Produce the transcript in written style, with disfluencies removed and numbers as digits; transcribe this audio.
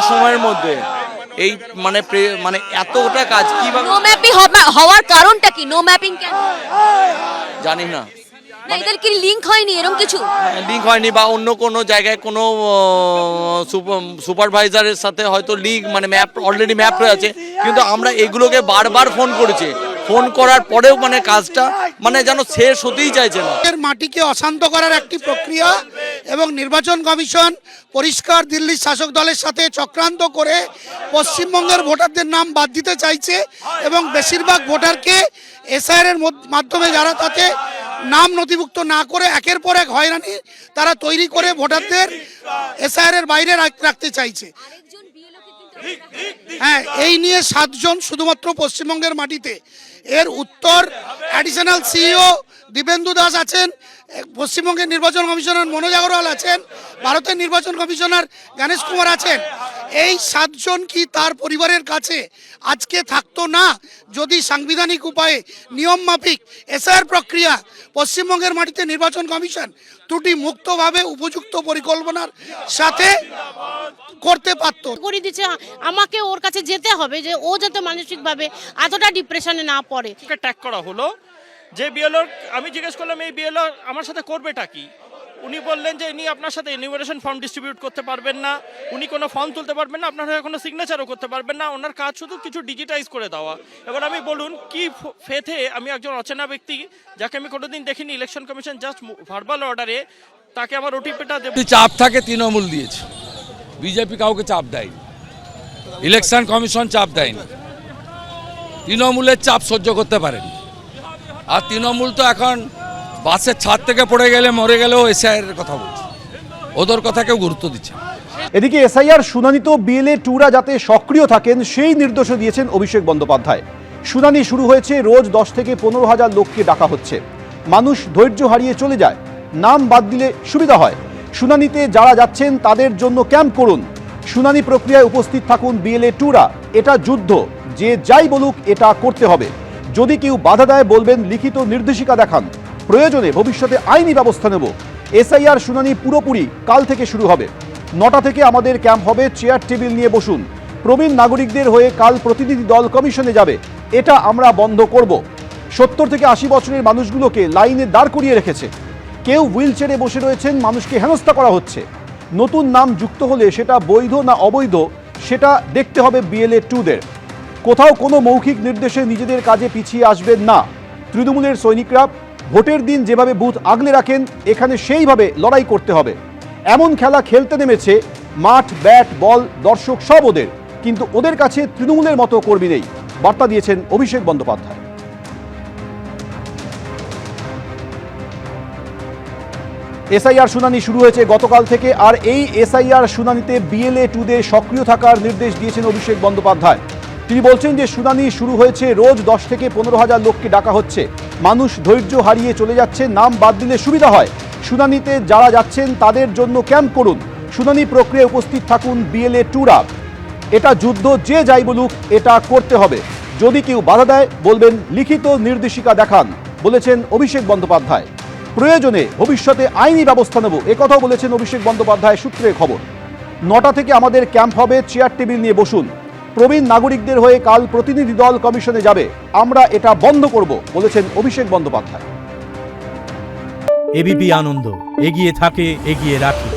সময়ের মধ্যে এই মানে মানে এতটা কাজ কিভাবে নো ম্যাপিং হওয়ার কারণটা কি? নো ম্যাপিং কেন? জানি না, না এদের কি লিংক হয়নি এরকম কিছু? লিঙ্ক হয়নি বা অন্য কোনো জায়গায় কোনো সুপারভাইজারের সাথে হয়তো লিঙ্ক মানে ম্যাপ অলরেডি ম্যাপ হয়ে আছে, কিন্তু আমরা এগুলোকে বারবার ফোন করেছি, ফোন করার পরেও মানে কাজটা মানে যেন শেষ হতেই চাইছে না। মাটিকে অশান্ত করার একটি প্রক্রিয়া এবং নির্বাচন কমিশন পরিষ্কার দিল্লির শাসক দলের সাথে চক্রান্ত করে পশ্চিমবঙ্গের ভোটারদের নাম বাদ দিতে চাইছে এবং বেশিরভাগ ভোটারকে এসআইআর এর মাধ্যমে যারা তাতে নাম নথিভুক্ত না করে একের পর এক হয়রানি তারা তৈরি করে ভোটারদের এসআইআর এর বাইরে রাখতে চাইছে। হ্যাঁ, এই নিয়ে 7 জন শুধুমাত্র পশ্চিমবঙ্গের মাটিতে। এর উত্তর অ্যাডিশনাল সিইও দীপেন্দু দাস আছেন, পশ্চিমবঙ্গের নির্বাচন কমিশনার মনোজ আগরওয়াল আছেন, ভারতের নির্বাচন কমিশনার গণেশ কুমার আছেন। এই 7 জন কি তার পরিবারের কাছে আজকে থাকতো না যদি সাংবিধানিক উপায়ে নিয়ম মাফিক এসআইআর প্রক্রিয়া পশ্চিমবঙ্গের মাটিতে নির্বাচন কমিশন ত্রুটি মুক্তভাবে উপযুক্ত পরিকল্পনার সাথে করতে পারত? করে দিচ্ছে আমাকে ওর কাছে যেতে হবে যে ও যাতে মানসিকভাবে এতটা ডিপ্রেশনে না পড়ে। ট্যাগ করা হলো যে বিএলও, আমি জিজ্ঞেস করলাম এই বিএলও আমার সাথে করবেটা কি? উনি বললেন যে ইনি আপনার সাথে ইনভিটেশন ফর্ম ডিস্ট্রিবিউট করতে পারবেন না, উনি কোনো ফর্ম তুলতে পারবেন না, আপনার হয়ে কোনো সিগনেচারও করতে পারবেন না, ওনার কাজ শুধু কিছু ডিজিটাইজ করে দেওয়া। এবার আমি বলুন কি ফেথে আমি একজন অচেনা ব্যক্তি যাকে আমি কোনোদিন দেখিনি, ইলেকশন কমিশন জাস্ট ভার্বাল অর্ডারে তাকে আমার ওটিপিটা দেব। চাপ থাকে তৃণমূল দিয়েছে, বিজেপি কাউকে চাপ দেয়নি, ইলেকশন কমিশন চাপ দেয়নি, তৃণমূলের চাপ সহ্য করতে পারেনি। আর তৃণমূল তো এখন বাসের ছাদ থেকে পড়ে গেলে মরে গেলেও এসআইআর কথা বলছে, ওদের কথা কেউ গুরুত্ব দিচ্ছে। এদিকে এসআইআর শুনানিতেও বিএলএ টুরা যাতে সক্রিয় থাকেন সেই নির্দেশও দিয়েছেন অভিষেক বন্দ্যোপাধ্যায়। শুনানি শুরু হয়েছে, রোজ 10 থেকে 15,000 লোককে ডাকা হচ্ছে। মানুষ ধৈর্য হারিয়ে চলে যায়, নাম বাদ দিলে সুবিধা হয়। শুনানিতে যারা যাচ্ছেন তাদের জন্য ক্যাম্প করুন, শুনানি প্রক্রিয়ায় উপস্থিত থাকুন বিএলএ টুরা। এটা যুদ্ধ, যে যাই বলুক এটা করতে হবে। যদি কেউ বাধা দেয় বলবেন লিখিত নির্দেশিকা দেখান, প্রয়োজনে ভবিষ্যতে আইনি ব্যবস্থা নেব। এসআইআর শুনানি পুরোপুরি কাল থেকে শুরু হবে। 9টা থেকে আমাদের ক্যাম্প হবে, চেয়ার টেবিল নিয়ে বসুন। প্রবীণ নাগরিকদের হয়ে কাল প্রতিনিধি দল কমিশনে যাবে, এটা আমরা বন্ধ করব। 70 থেকে 80 বছরের মানুষগুলোকে লাইনে দাঁড় করিয়ে রেখেছে, কেউ হুইল চেয়ারে বসে রয়েছেন, মানুষকে হেনস্থা করা হচ্ছে। নতুন নাম যুক্ত হলে সেটা বৈধ না অবৈধ সেটা দেখতে হবে বিএলএ টুদের। কোথাও কোনো মৌখিক নির্দেশে নিজেদের কাজে পিছিয়ে আসবেন না। তৃণমূলের সৈনিকরা ভোটের দিন যেভাবে বুথ আগলে রাখেন, এখানে সেইভাবে লড়াই করতে হবে। এমন খেলা খেলতে নেমেছে, মাঠ, ব্যাট, বল, দর্শক সব ওদের, কিন্তু ওদের কাছে তৃণমূলের মতো কর্মী নেই, বার্তা দিয়েছেন অভিষেক বন্দ্যোপাধ্যায়। এসআইআর শুনানি শুরু হয়েছে গতকাল থেকে, আর এই এসআইআর শুনানিতে বিএলএ টুদের সক্রিয় থাকার নির্দেশ দিয়েছেন অভিষেক বন্দ্যোপাধ্যায়। তিনি বলছেন যে শুনানি শুরু হয়েছে, রোজ 10 থেকে 15,000 লোককে ডাকা হচ্ছে। মানুষ ধৈর্য হারিয়ে চলে যাচ্ছে, নাম বাদ দিলে সুবিধা হয়। শুনানিতে যারা যাচ্ছেন তাদের জন্য ক্যাম্প করুন, শুনানি প্রক্রিয়ায় উপস্থিত থাকুন বিএলএ টুরা। এটা যুদ্ধ, যে যাই বলুক এটা করতে হবে। যদি কেউ বাধা দেয় বলবেন লিখিত নির্দেশিকা দেখান, বলেছেন অভিষেক বন্দ্যোপাধ্যায়। প্রয়োজনে ভবিষ্যতে আইনি ব্যবস্থা নেব, একথাও বলেছেন অভিষেক বন্দ্যোপাধ্যায় সূত্রে খবর। 9টা থেকে আমাদের ক্যাম্প হবে, চেয়ার টেবিল নিয়ে বসুন। প্রবীণ নাগরিকদের হয়ে কাল প্রতিনিধি দল কমিশনে যাবে, আমরা এটা বন্ধ করব, বলেছেন অভিষেক বন্দ্যোপাধ্যায়। এবিপি আনন্দ, এগিয়ে থাকে, এগিয়ে রাখে।